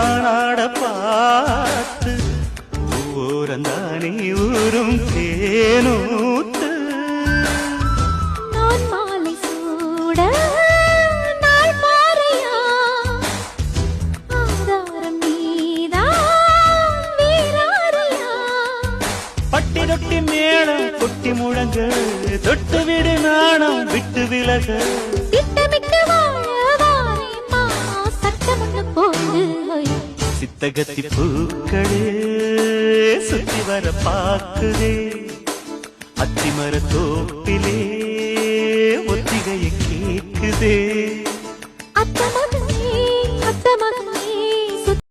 நானாட பார்த்து ஊரந்தானே ஊரும் தேனூத்து நான் மாலை சூட நாள் மாறையா ஆதாரம் நீதான் வீராரியா பட்டி தொட்டி மேளம் கொட்டி முழங்க தொட்டு விடு நாணம் விட்டு விலக திட்டமிட்டு வாழவாரேம்மா சட்டமொன்னு போடு சித்தகத்தி பூக்களே சுத்தி வர பாக்குதே அத்திமர தோப்பிலே ஒத்திகையை கேக்குதே